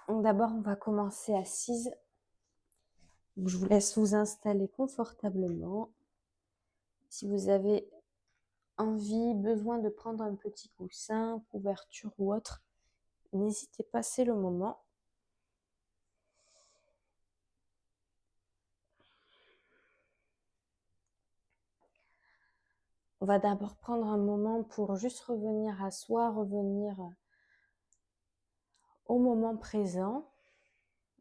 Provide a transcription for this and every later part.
Donc d'abord, on va commencer assise. Je vous laisse vous installer confortablement. Si vous avez envie, besoin de prendre un petit coussin, couverture ou autre, n'hésitez pas, c'est le moment. On va d'abord prendre un moment pour juste revenir à soi, revenir au moment présent.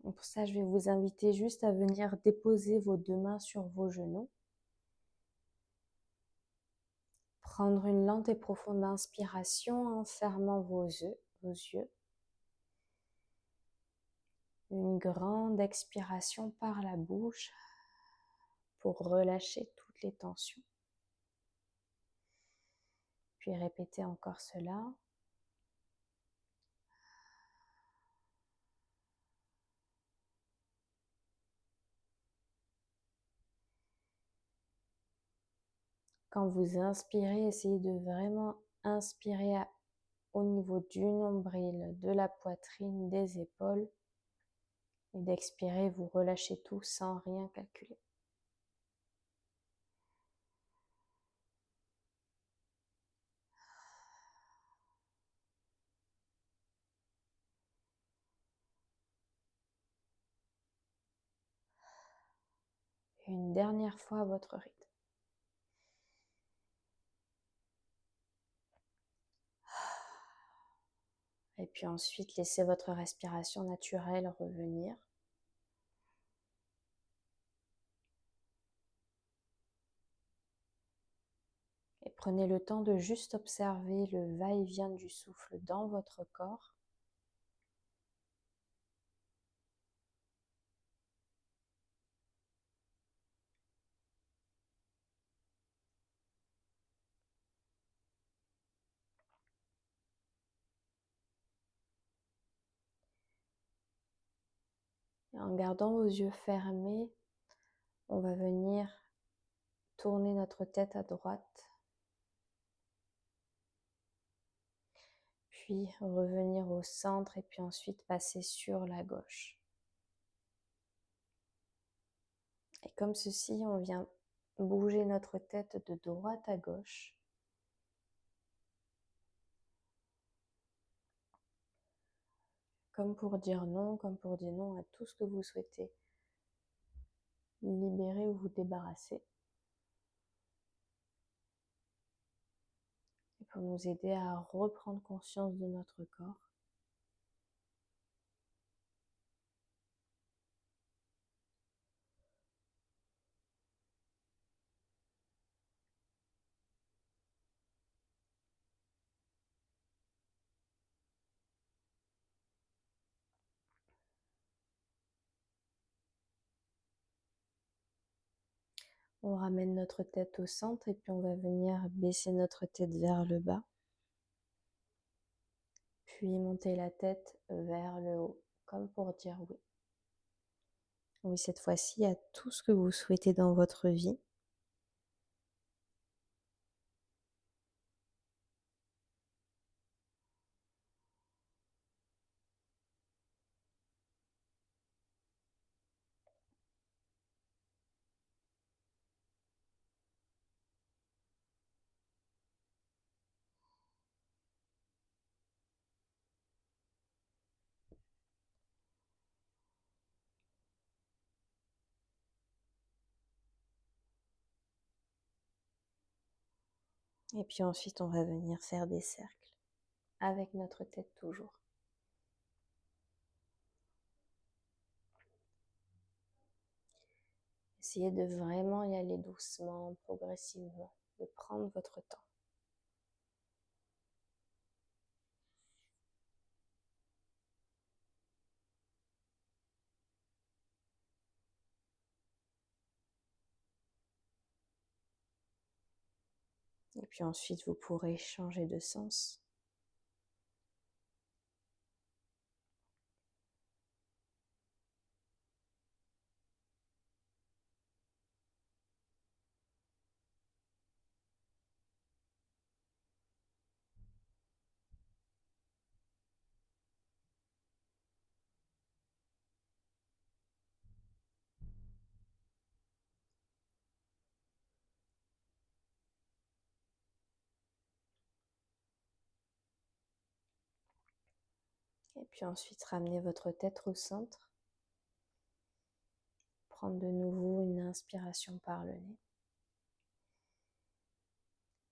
Donc pour ça, je vais vous inviter juste à venir déposer vos deux mains sur vos genoux. Prendre une lente et profonde inspiration en fermant vos yeux. Une grande expiration par la bouche pour relâcher toutes les tensions. Puis répétez encore cela. Quand vous inspirez, essayez de vraiment inspirer au niveau du nombril, de la poitrine, des épaules. Et d'expirer, vous relâchez tout sans rien calculer. Une dernière fois à votre rythme. Et puis ensuite, laissez votre respiration naturelle revenir. Et prenez le temps de juste observer le va-et-vient du souffle dans votre corps. Et en gardant vos yeux fermés, on va venir tourner notre tête à droite, puis revenir au centre et puis ensuite passer sur la gauche. Et comme ceci, on vient bouger notre tête de droite à gauche. Comme pour dire non, comme pour dire non à tout ce que vous souhaitez libérer ou vous débarrasser. Et pour nous aider à reprendre conscience de notre corps. On ramène notre tête au centre et puis on va venir baisser notre tête vers le bas. Puis monter la tête vers le haut, comme pour dire oui. Oui, cette fois-ci, à tout ce que vous souhaitez dans votre vie. Et puis ensuite, on va venir faire des cercles avec notre tête toujours. Essayez de vraiment y aller doucement, progressivement, de prendre votre temps. Et puis ensuite, vous pourrez changer de sens. puis ensuite, ramenez votre tête au centre. Prendre de nouveau une inspiration par le nez.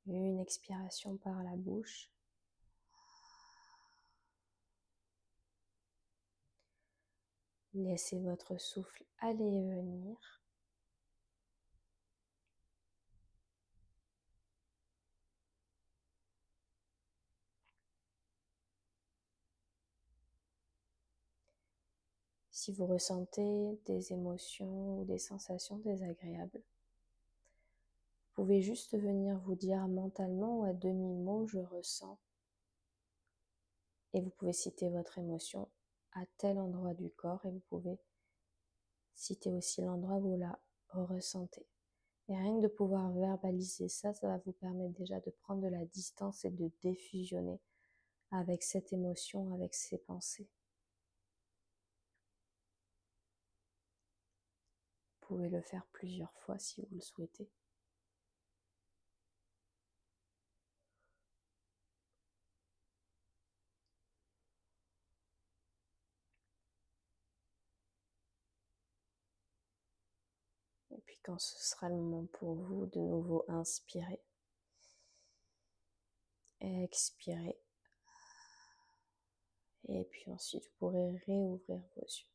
Une expiration par la bouche. Laissez votre souffle aller et venir. Si vous ressentez des émotions ou des sensations désagréables, vous pouvez juste venir vous dire mentalement ou à demi-mot « je ressens » et vous pouvez citer votre émotion à tel endroit du corps et vous pouvez citer aussi l'endroit où vous la ressentez. Et rien que de pouvoir verbaliser ça, ça va vous permettre déjà de prendre de la distance et de défusionner avec cette émotion, avec ces pensées. Vous pouvez le faire plusieurs fois si vous le souhaitez. Et puis quand ce sera le moment pour vous, de nouveau inspirer. Expirez. Et puis ensuite, vous pourrez réouvrir vos yeux.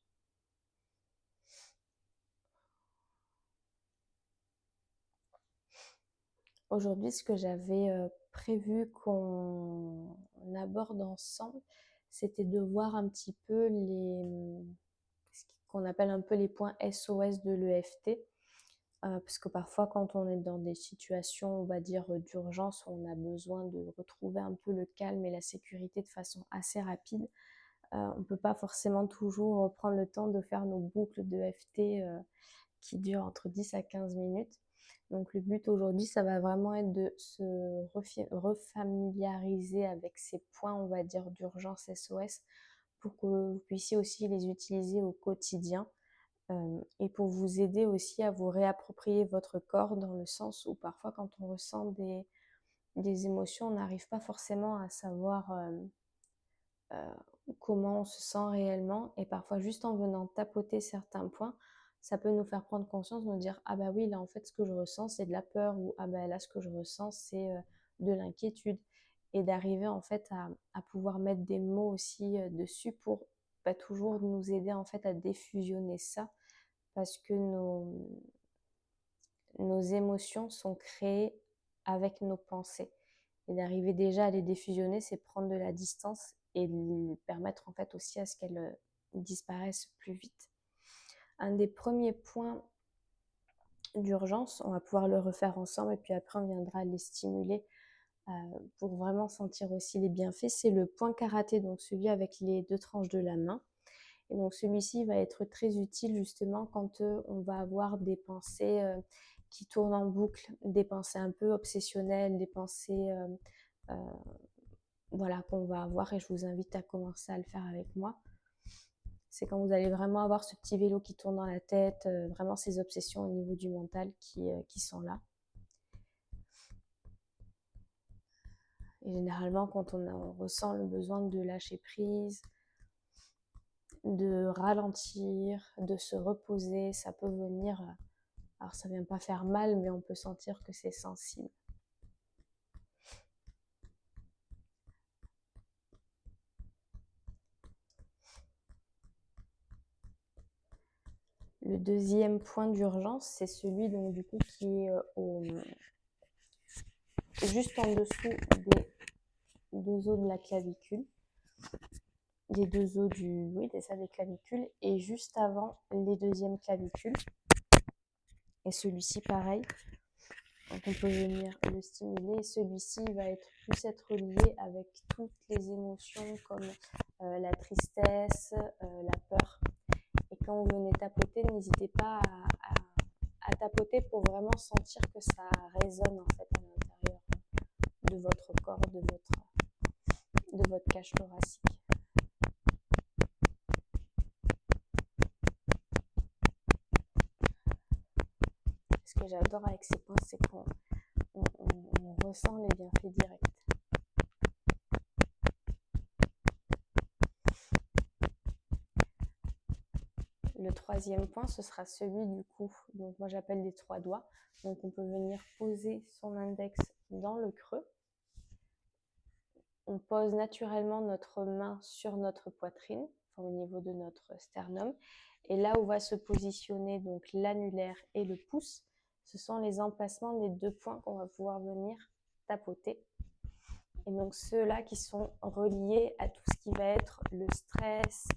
Aujourd'hui, ce que j'avais prévu qu'on aborde ensemble, c'était de voir un petit peu ce qu'on appelle un peu les points SOS de l'EFT. Parce que parfois, quand on est dans des situations, on va dire, d'urgence, on a besoin de retrouver un peu le calme et la sécurité de façon assez rapide. On ne peut pas forcément toujours prendre le temps de faire nos boucles de EFT qui durent entre 10 à 15 minutes. Donc le but aujourd'hui, ça va vraiment être de se refamiliariser avec ces points, on va dire, d'urgence SOS pour que vous puissiez aussi les utiliser au quotidien et pour vous aider aussi à vous réapproprier votre corps dans le sens où parfois quand on ressent des émotions, on n'arrive pas forcément à savoir comment on se sent réellement et parfois juste en venant tapoter certains points, ça peut nous faire prendre conscience, nous dire ah bah oui là en fait ce que je ressens c'est de la peur ou ah bah là ce que je ressens c'est de l'inquiétude et d'arriver en fait à pouvoir mettre des mots aussi dessus pour toujours nous aider en fait à défusionner ça parce que nos émotions sont créées avec nos pensées. Et d'arriver déjà à les défusionner, c'est prendre de la distance et permettre en fait aussi à ce qu'elles disparaissent plus vite. Un des premiers points d'urgence, on va pouvoir le refaire ensemble et puis après on viendra les stimuler pour vraiment sentir aussi les bienfaits, c'est le point karaté, donc celui avec les deux tranches de la main. Et donc celui-ci va être très utile justement quand on va avoir des pensées qui tournent en boucle, des pensées un peu obsessionnelles, des pensées voilà, qu'on va avoir et je vous invite à commencer à le faire avec moi. C'est quand vous allez vraiment avoir ce petit vélo qui tourne dans la tête, vraiment ces obsessions au niveau du mental qui sont là. Et généralement, quand on ressent le besoin de lâcher prise, de ralentir, de se reposer, ça peut venir, alors ça ne vient pas faire mal, mais on peut sentir que c'est sensible. Le deuxième point d'urgence, c'est celui donc du coup qui est juste en dessous des deux os de la clavicule, des deux os des clavicules et juste avant les deuxièmes clavicules. Et celui-ci pareil, donc on peut venir le stimuler. Celui-ci va plus être lié avec toutes les émotions comme la tristesse, la peur. Et quand vous venez tapoter, n'hésitez pas à tapoter pour vraiment sentir que ça résonne en fait à l'intérieur de votre corps, de votre cage thoracique. Ce que j'adore avec ces points, c'est qu'on ressent les bienfaits directs. le troisième point, ce sera celui du coup, donc moi j'appelle les 3 doigts. Donc on peut venir poser son index dans le creux. On pose naturellement notre main sur notre poitrine, enfin, au niveau de notre sternum. Et là où va se positionner donc l'annulaire et le pouce, ce sont les emplacements des 2 points qu'on va pouvoir venir tapoter. Et donc ceux-là qui sont reliés à tout ce qui va être le stress,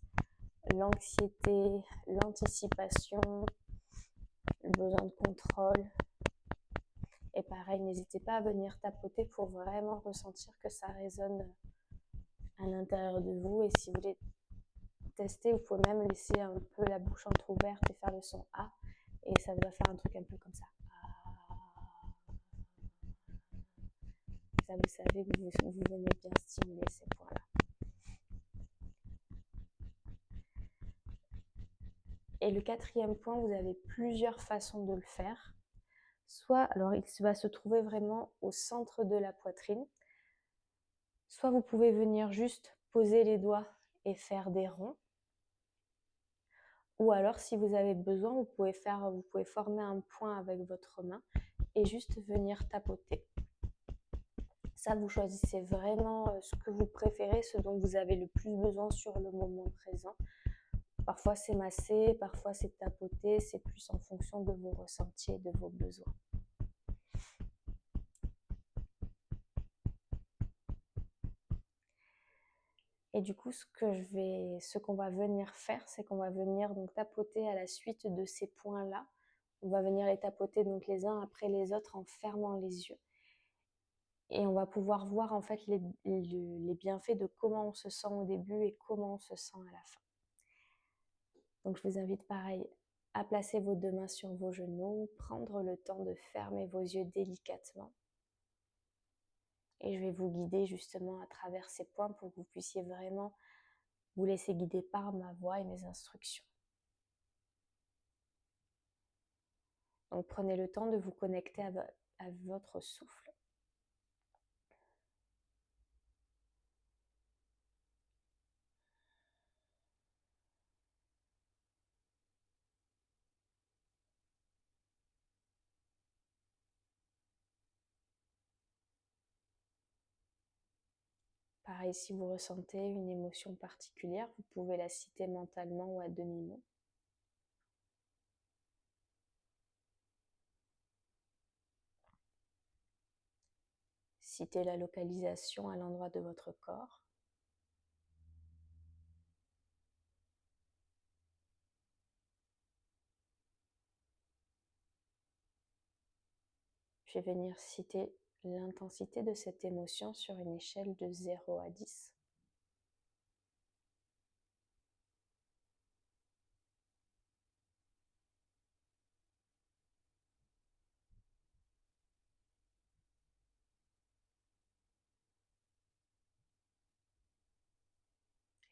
l'anxiété, l'anticipation, le besoin de contrôle. Et pareil, n'hésitez pas à venir tapoter pour vraiment ressentir que ça résonne à l'intérieur de vous. Et si vous voulez tester, vous pouvez même laisser un peu la bouche entrouverte et faire le son A. Et ça va faire un truc un peu comme ça. Ça, vous savez que vous venez bien stimuler ces points-là. Et le quatrième point, vous avez plusieurs façons de le faire. Soit, alors il va se trouver vraiment au centre de la poitrine. Soit vous pouvez venir juste poser les doigts et faire des ronds. Ou alors, si vous avez besoin, vous pouvez former un point avec votre main et juste venir tapoter. Ça, vous choisissez vraiment ce que vous préférez, ce dont vous avez le plus besoin sur le moment présent. Parfois, c'est masser, parfois, c'est tapoter. C'est plus en fonction de vos ressentis et de vos besoins. Et du coup, ce qu'on va venir faire, c'est qu'on va venir donc tapoter à la suite de ces points-là. On va venir les tapoter donc les uns après les autres en fermant les yeux. Et on va pouvoir voir en fait les bienfaits de comment on se sent au début et comment on se sent à la fin. Donc je vous invite pareil à placer vos 2 mains sur vos genoux, prendre le temps de fermer vos yeux délicatement. Et je vais vous guider justement à travers ces points pour que vous puissiez vraiment vous laisser guider par ma voix et mes instructions. Donc prenez le temps de vous connecter à votre souffle. Pareil, si vous ressentez une émotion particulière, vous pouvez la citer mentalement ou à demi-mot. Citez la localisation à l'endroit de votre corps. Je vais venir citer l'intensité de cette émotion sur une échelle de 0 à 10.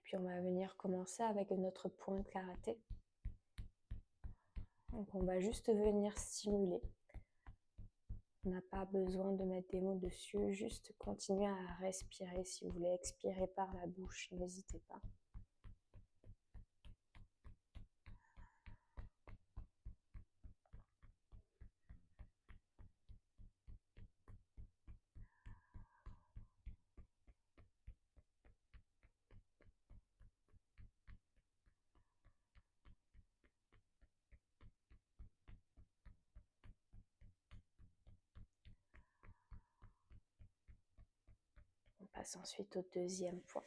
Puis on va venir commencer avec notre point de karaté. Donc on va juste venir stimuler. On n'a pas besoin de mettre des mots dessus, juste continuer à respirer. Si vous voulez expirer par la bouche, n'hésitez pas. On passe ensuite au deuxième point.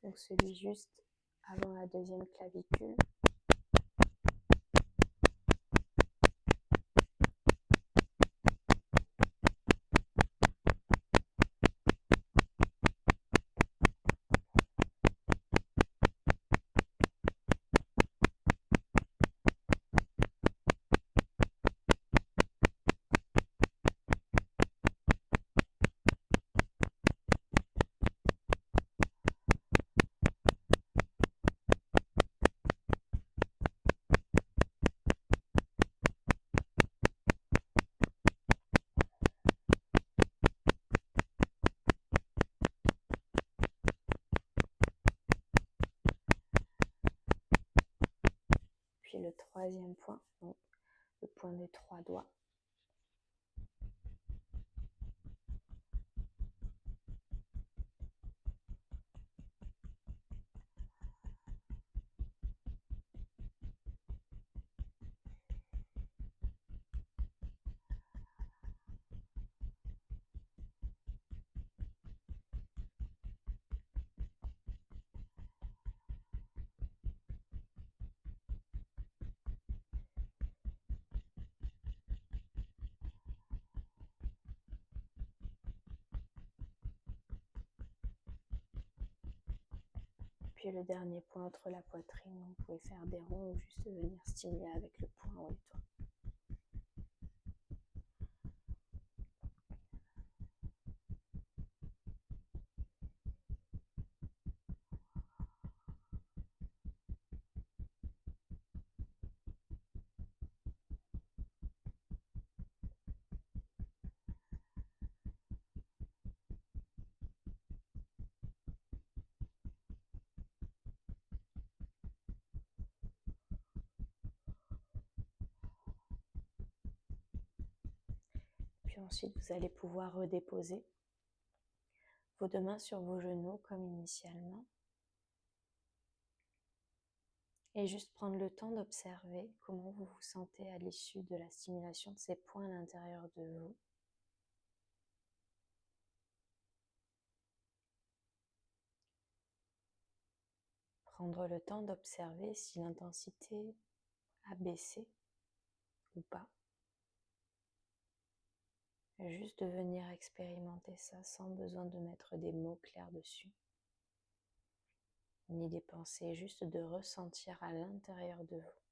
Donc celui juste avant la deuxième clavicule. troisième point, donc le point des 3 doigts. Puis le dernier point entre la poitrine, vous pouvez faire des ronds ou juste venir stimuler avec le poing ou les doigts. Puis ensuite, vous allez pouvoir redéposer vos 2 mains sur vos genoux comme initialement. Et juste prendre le temps d'observer comment vous vous sentez à l'issue de la stimulation de ces points à l'intérieur de vous. Prendre le temps d'observer si l'intensité a baissé ou pas. Et juste de venir expérimenter ça sans besoin de mettre des mots clairs dessus, ni des pensées, juste de ressentir à l'intérieur de vous.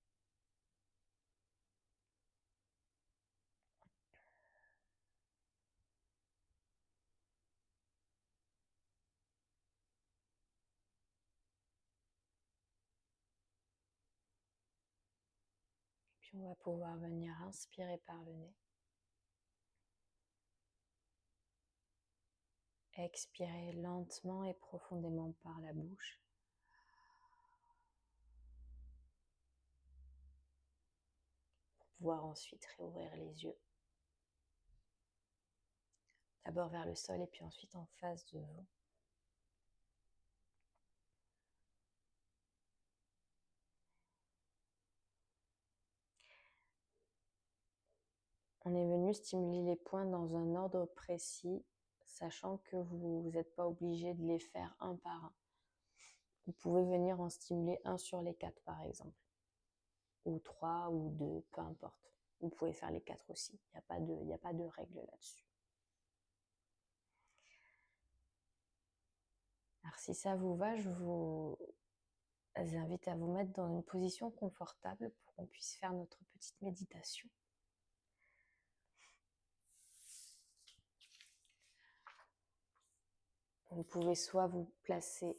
Puis on va pouvoir venir inspirer par le nez. Expirer lentement et profondément par la bouche. Pour pouvoir ensuite réouvrir les yeux. D'abord vers le sol et puis ensuite en face de vous. On est venu stimuler les points dans un ordre précis, sachant que vous n'êtes pas obligé de les faire un par un. Vous pouvez venir en stimuler un sur les 4 par exemple, ou 3 ou 2, peu importe. Vous pouvez faire les 4 aussi, il n'y a pas de règle là-dessus. Alors si ça vous va, je vous invite à vous mettre dans une position confortable pour qu'on puisse faire notre petite méditation. Vous pouvez soit vous placer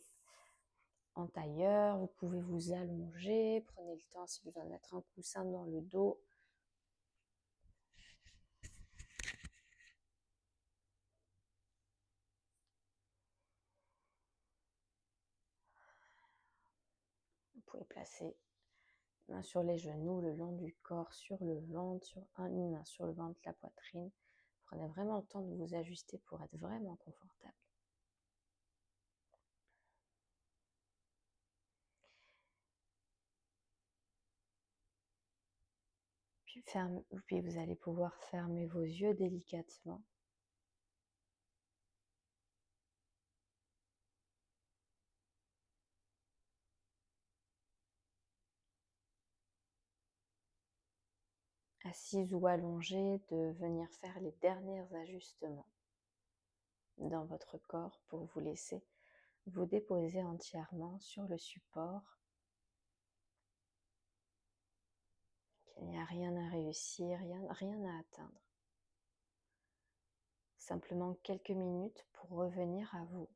en tailleur, vous pouvez vous allonger, prenez le temps si besoin de mettre un coussin dans le dos. Vous pouvez placer main sur les genoux, le long du corps, sur le ventre, une main sur le ventre, la poitrine. Prenez vraiment le temps de vous ajuster pour être vraiment confortable. Puis vous allez pouvoir fermer vos yeux délicatement. Assise ou allongée, de venir faire les derniers ajustements dans votre corps pour vous laisser vous déposer entièrement sur le support. Il n'y a rien à réussir, rien à atteindre. Simplement quelques minutes pour revenir à vous.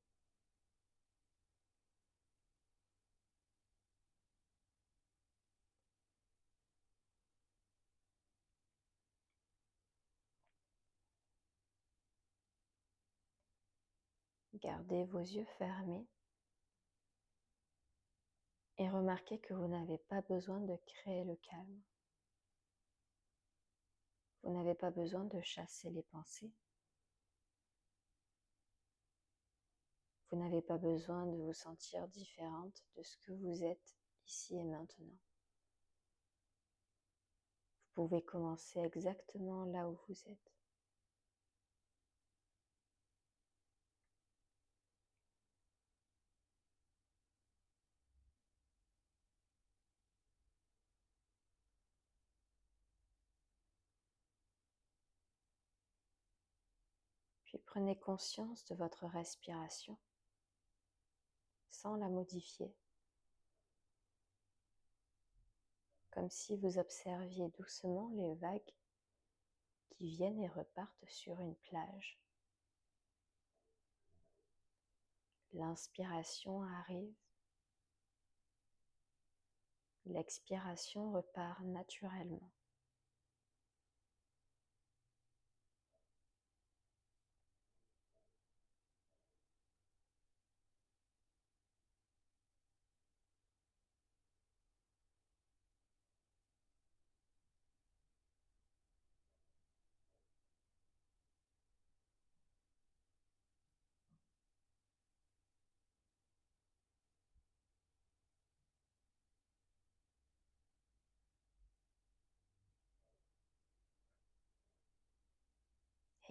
Gardez vos yeux fermés Et remarquez que vous n'avez pas besoin de créer le calme. Vous n'avez pas besoin de chasser les pensées. Vous n'avez pas besoin de vous sentir différente de ce que vous êtes ici et maintenant. Vous pouvez commencer exactement là où vous êtes. Puis prenez conscience de votre respiration sans la modifier, comme si vous observiez doucement les vagues qui viennent et repartent sur une plage. L'inspiration arrive, l'expiration repart naturellement.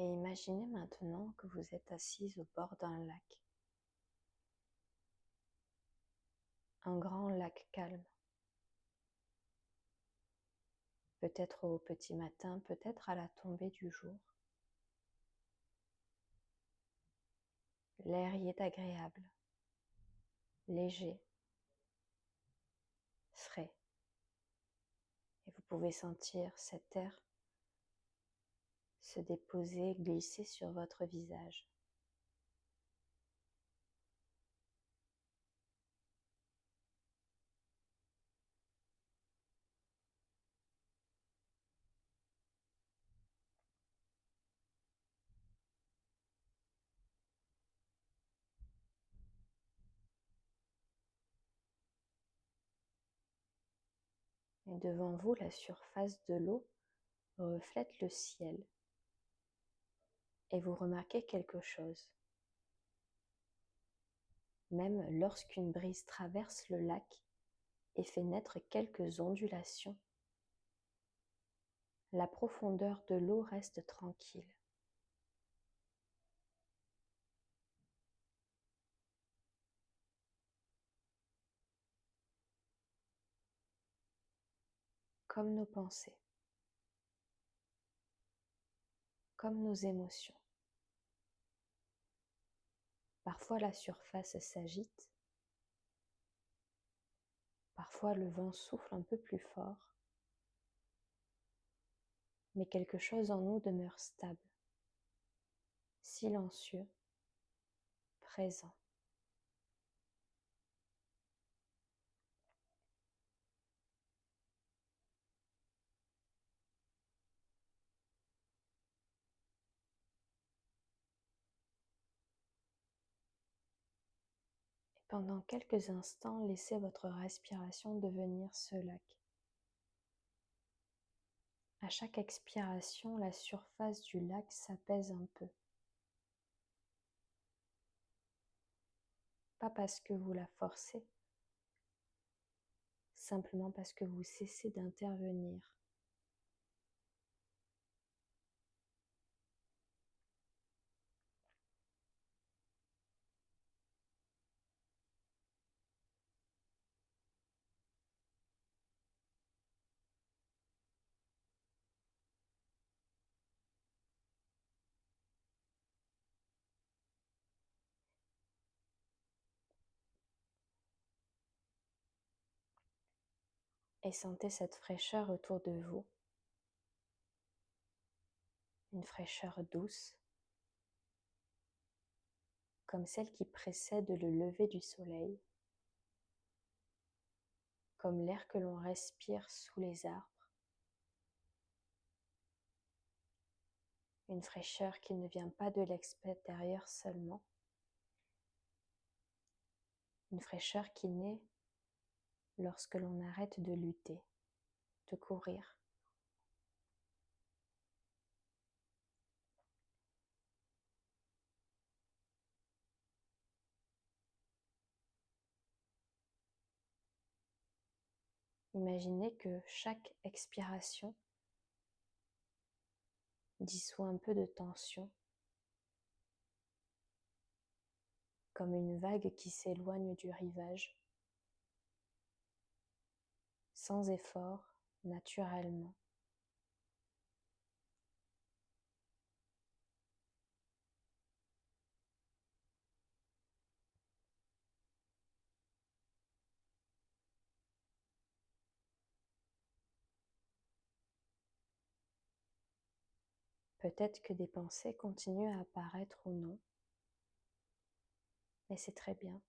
Et imaginez maintenant que vous êtes assise au bord d'un lac. Un grand lac calme. Peut-être au petit matin, peut-être à la tombée du jour. L'air y est agréable, léger, frais. Et vous pouvez sentir cet air se déposer, glisser sur votre visage. Et devant vous, la surface de l'eau reflète le ciel. Et vous remarquez quelque chose. Même lorsqu'une brise traverse le lac et fait naître quelques ondulations, la profondeur de l'eau reste tranquille. Comme nos pensées, comme nos émotions. Parfois la surface s'agite, parfois le vent souffle un peu plus fort, mais quelque chose en nous demeure stable, silencieux, présent. Et pendant quelques instants, laissez votre respiration devenir ce lac. À chaque expiration, la surface du lac s'apaise un peu. Pas parce que vous la forcez, simplement parce que vous cessez d'intervenir. Et sentez cette fraîcheur autour de vous, une fraîcheur douce, comme celle qui précède le lever du soleil, comme l'air que l'on respire sous les arbres, une fraîcheur qui ne vient pas de l'extérieur seulement, une fraîcheur qui naît lorsque l'on arrête de lutter, de courir. Imaginez que chaque expiration dissout un peu de tension, comme une vague qui s'éloigne du rivage, sans effort, naturellement. Peut-être que des pensées continuent à apparaître ou non, et c'est très bien.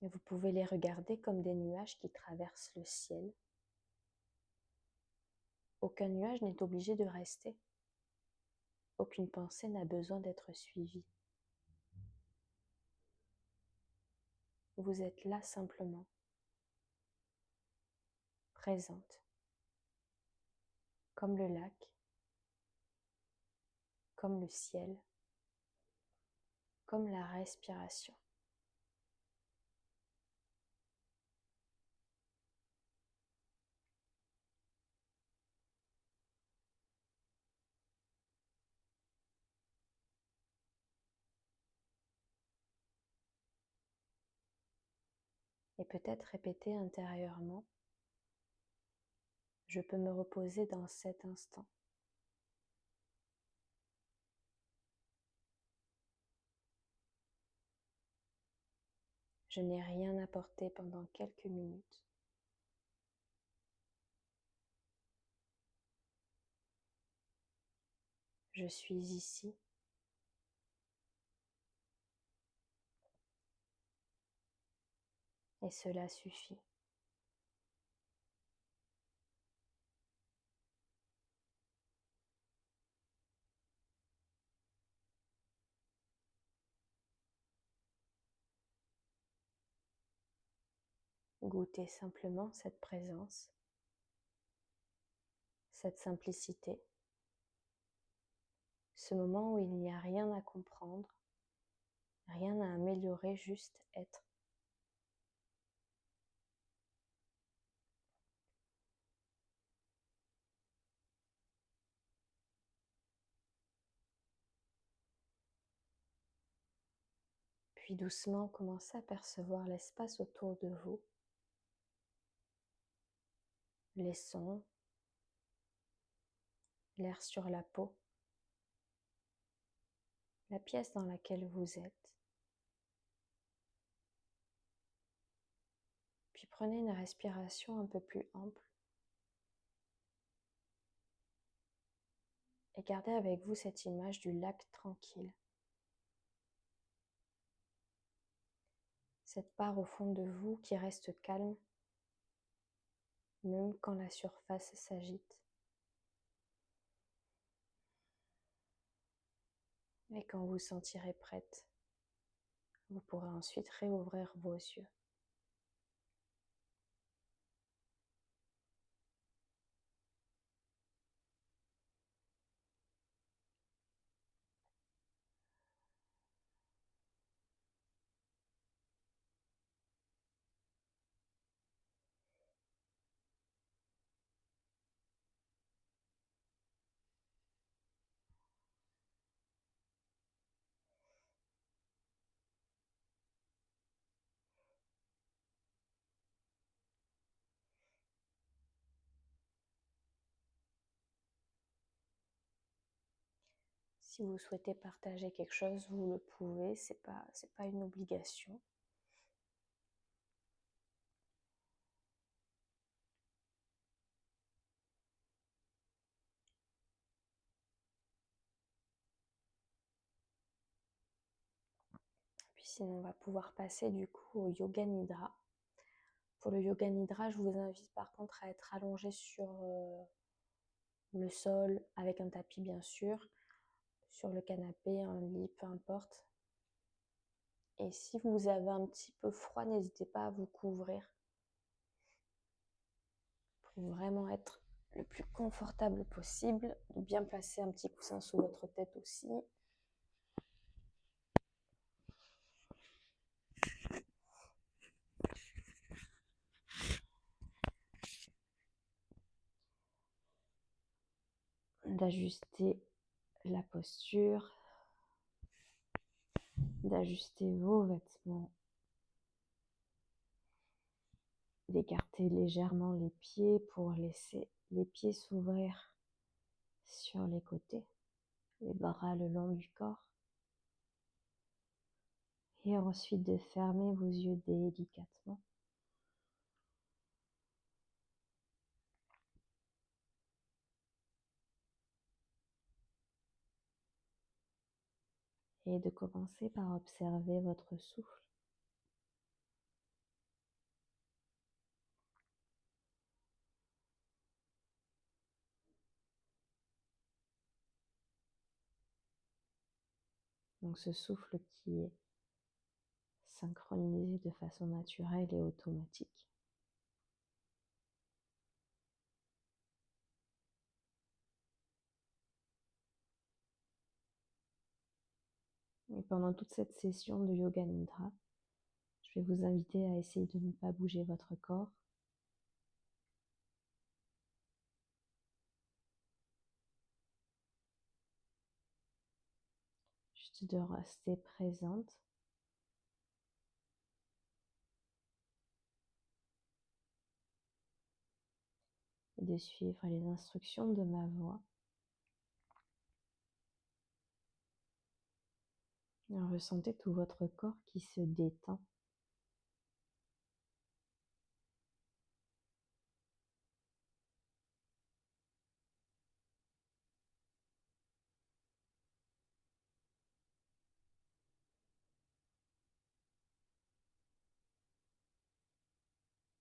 Et vous pouvez les regarder comme des nuages qui traversent le ciel. Aucun nuage n'est obligé de rester. Aucune pensée n'a besoin d'être suivie. Vous êtes là simplement, présente, comme le lac, comme le ciel, comme la respiration. Et peut-être répéter intérieurement, je peux me reposer dans cet instant. Je n'ai rien apporté pendant quelques minutes. Je suis ici. Et cela suffit. Goûtez simplement cette présence, cette simplicité, ce moment où il n'y a rien à comprendre, rien à améliorer, juste être. Puis doucement, commencez à percevoir l'espace autour de vous, les sons, l'air sur la peau, la pièce dans laquelle vous êtes. Puis prenez une respiration un peu plus ample et gardez avec vous cette image du lac tranquille. Cette part au fond de vous qui reste calme, même quand la surface s'agite. Et quand vous sentirez prête, vous pourrez ensuite réouvrir vos yeux. Si vous souhaitez partager quelque chose, vous le pouvez, c'est pas une obligation. Puis sinon, on va pouvoir passer du coup au Yoga Nidra. Pour le Yoga Nidra, je vous invite par contre à être allongé sur le sol, avec un tapis bien sûr, sur le canapé, un lit, peu importe. Et si vous avez un petit peu froid, n'hésitez pas à vous couvrir. pour vraiment être le plus confortable possible. Bien placer un petit coussin sous votre tête aussi. D'ajuster la posture, d'ajuster vos vêtements, d'écarter légèrement les pieds pour laisser les pieds s'ouvrir sur les côtés, les bras le long du corps. Et ensuite de fermer vos yeux délicatement. Et de commencer par observer votre souffle. Donc ce souffle qui est synchronisé de façon naturelle et automatique. Et pendant toute cette session de Yoga Nidra, je vais vous inviter à essayer de ne pas bouger votre corps. Juste de rester présente. Et de suivre les instructions de ma voix. Et ressentez tout votre corps qui se détend.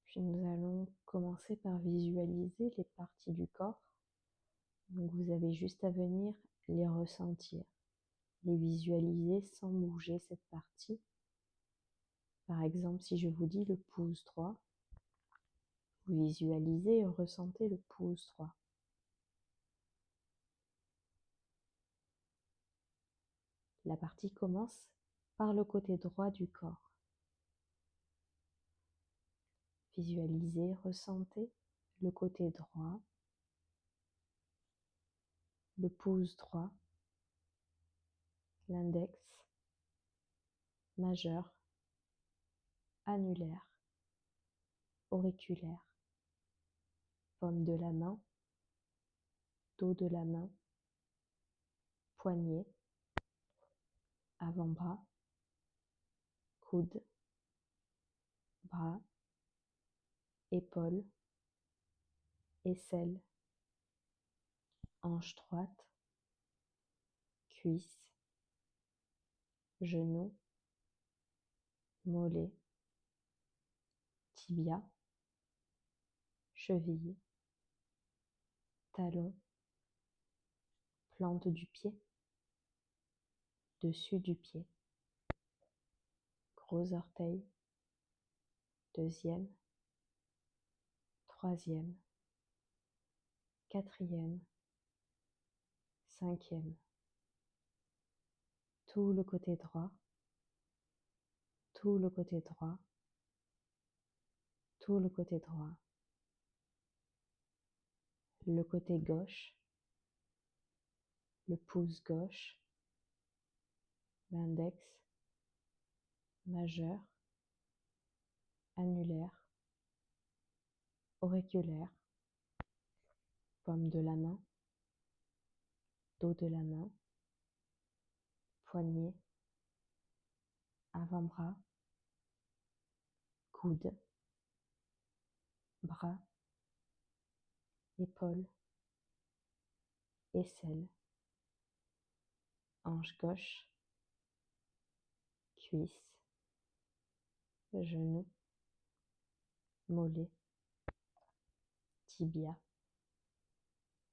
Puis nous allons commencer par visualiser les parties du corps. Donc vous avez juste à venir les ressentir, les visualiser sans bouger cette partie. Par exemple, si je vous dis le pouce droit, vous visualisez et ressentez le pouce droit. La partie commence par le côté droit du corps. Visualisez, ressentez le côté droit, le pouce droit, l'index, majeur, annulaire, auriculaire, paume de la main, dos de la main, poignet, avant-bras, coude, bras, épaule, aisselle, hanche droite, cuisse, genou, mollet, tibia, cheville, talon, plante du pied, dessus du pied, gros orteil, deuxième, troisième, quatrième, cinquième, tout le côté droit, tout le côté droit, tout le côté droit, le côté gauche, le pouce gauche, l'index, majeur, annulaire, auriculaire, paume de la main, dos de la main, poignet, avant-bras, coude, bras, épaule, aisselle, hanche gauche, cuisse, genou, mollet, tibia,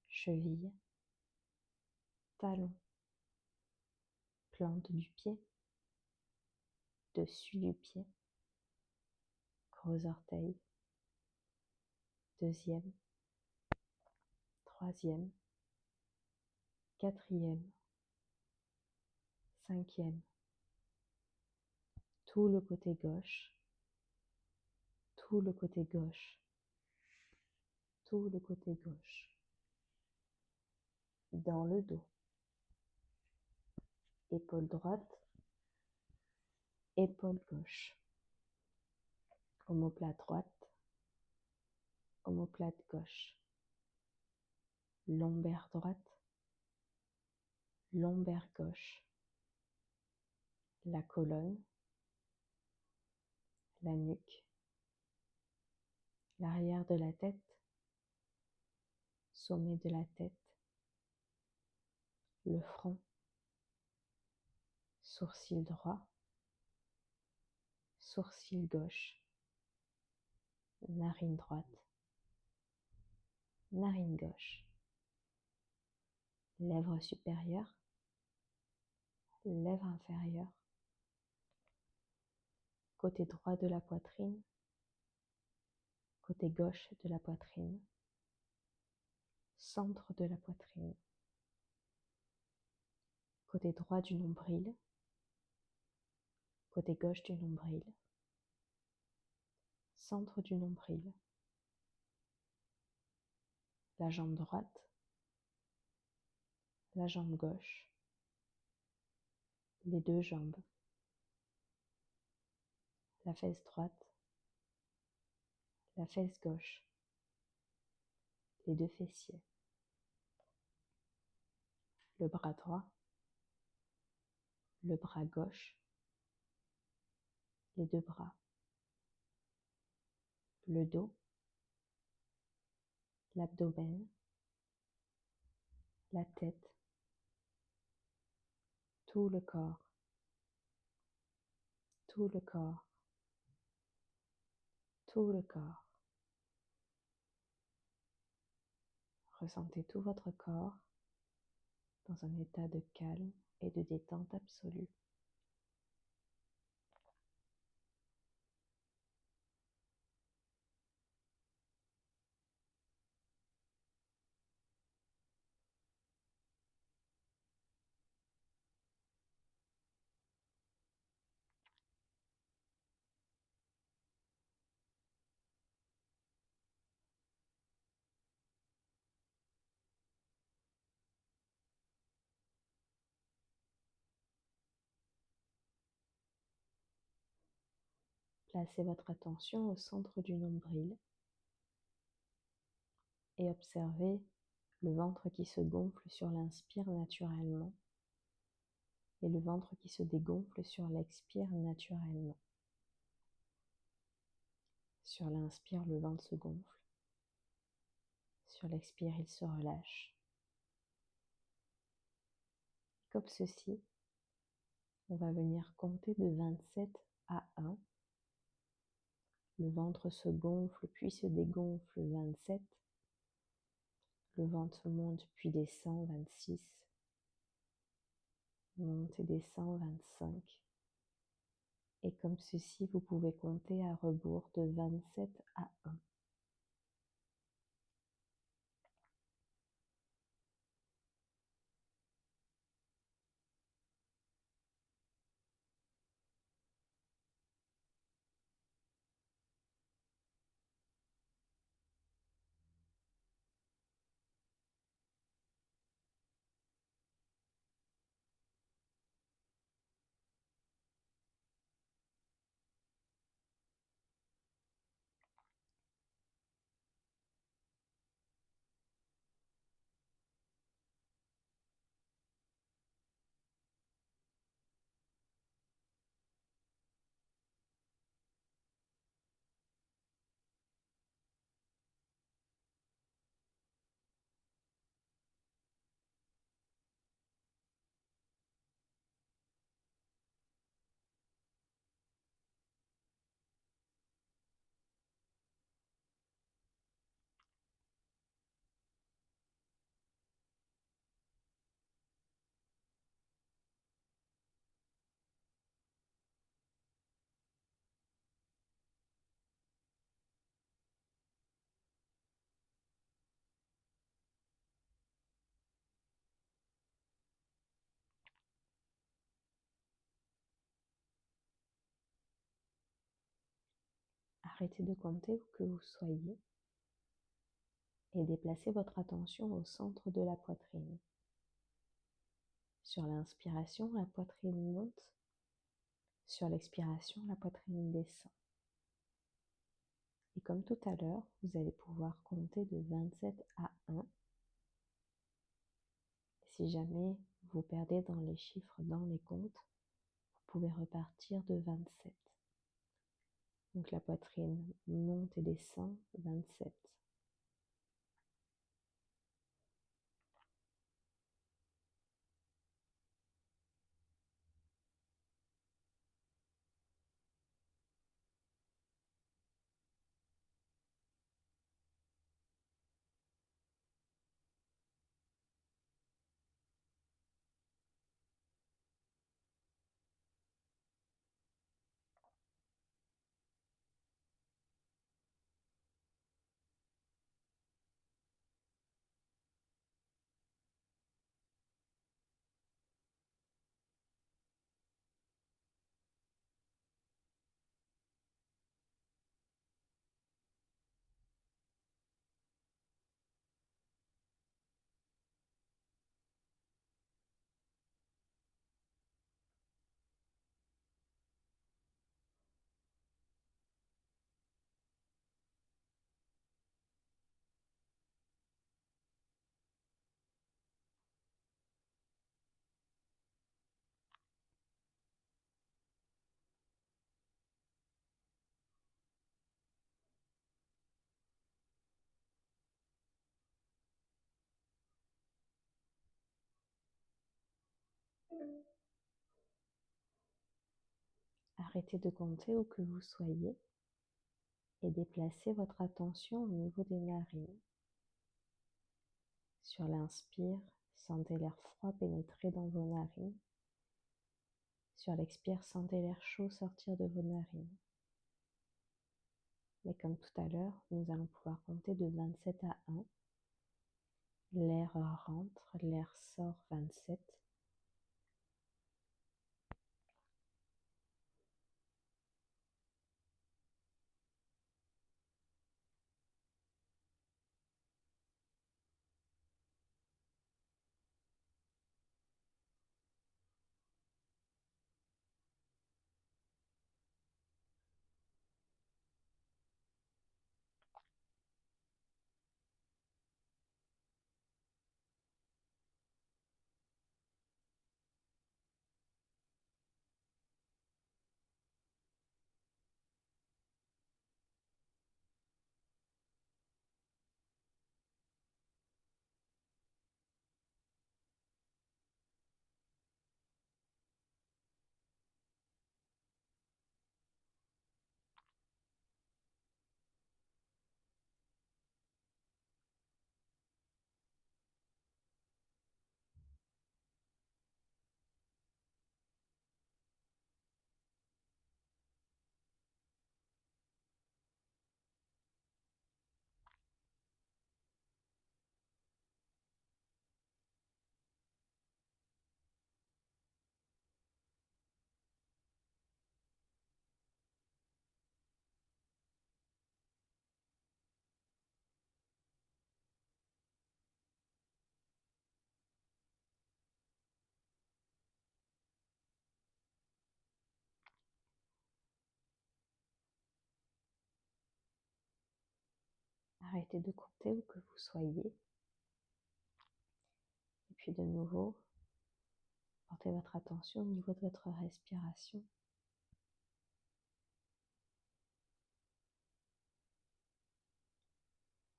cheville, talon, plante du pied, dessus du pied, gros orteil, deuxième, troisième, quatrième, cinquième, tout le côté gauche, tout le côté gauche, tout le côté gauche, dans le dos, épaule droite, épaule gauche, omoplate droite, omoplate gauche, lombaire droite, lombaire gauche, la colonne, la nuque, l'arrière de la tête, sommet de la tête, le front, sourcil droit, sourcil gauche, narine droite, narine gauche, lèvre supérieure, lèvre inférieure, côté droit de la poitrine, côté gauche de la poitrine, centre de la poitrine, côté droit du nombril, côté gauche du nombril, centre du nombril, la jambe droite, la jambe gauche, les deux jambes, la fesse droite, la fesse gauche, les deux fessiers, le bras droit, le bras gauche, les deux bras, le dos, l'abdomen, la tête, tout le corps, tout le corps, tout le corps. Ressentez tout votre corps dans un état de calme et de détente absolue. Placez votre attention au centre du nombril et observez le ventre qui se gonfle sur l'inspire naturellement et le ventre qui se dégonfle sur l'expire naturellement. Sur l'inspire, le ventre se gonfle. Sur l'expire, il se relâche. Comme ceci, on va venir compter de 27 à 1. Le ventre se gonfle puis se dégonfle 27. Le ventre monte puis descend 26. Monte et descend 25. Et comme ceci, vous pouvez compter à rebours de 27 à 1. Arrêtez de compter où que vous soyez et déplacez votre attention au centre de la poitrine. Sur l'inspiration, la poitrine monte. Sur l'expiration, la poitrine descend. Et comme tout à l'heure, vous allez pouvoir compter de 27 à 1. Si jamais vous perdez dans les chiffres, dans les comptes, vous pouvez repartir de 27. Donc la poitrine monte et descend, 27. Arrêtez de compter où que vous soyez et déplacez votre attention au niveau des narines. Sur l'inspire, sentez l'air froid pénétrer dans vos narines. Sur l'expire, sentez l'air chaud sortir de vos narines. Mais comme tout à l'heure, nous allons pouvoir compter de 27 à 1. L'air rentre, l'air sort 27. Arrêtez de compter où que vous soyez. Et puis de nouveau, portez votre attention au niveau de votre respiration.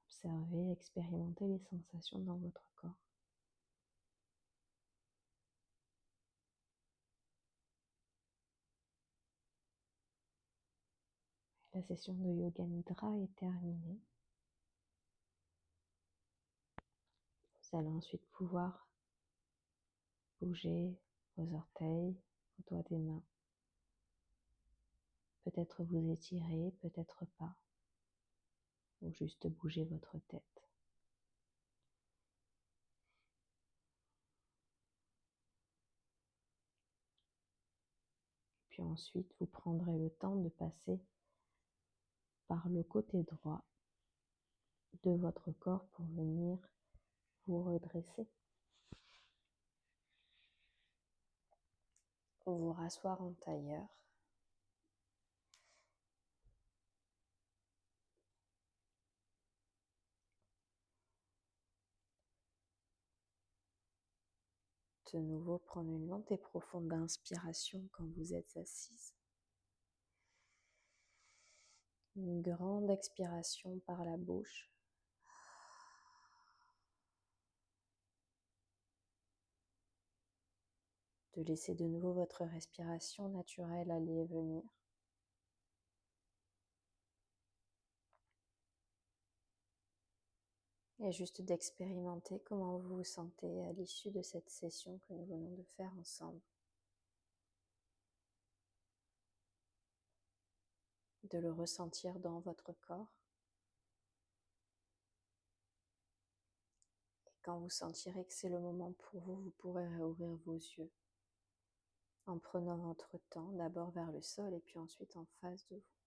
Observez, expérimentez les sensations dans votre corps. La session de Yoga Nidra est terminée. Vous allez ensuite pouvoir bouger vos orteils, vos doigts des mains. Peut-être vous étirer, peut-être pas. Ou juste bouger votre tête. Puis ensuite, vous prendrez le temps de passer par le côté droit de votre corps pour venir vous redresser. Vous rasseoir en tailleur. De nouveau, prendre une lente et profonde inspiration quand vous êtes assise. Une grande expiration par la bouche. De laisser de nouveau votre respiration naturelle aller et venir. Et juste d'expérimenter comment vous vous sentez à l'issue de cette session que nous venons de faire ensemble. De le ressentir dans votre corps. Et quand vous sentirez que c'est le moment pour vous, vous pourrez réouvrir vos yeux en prenant votre temps, d'abord vers le sol et puis ensuite en face de vous.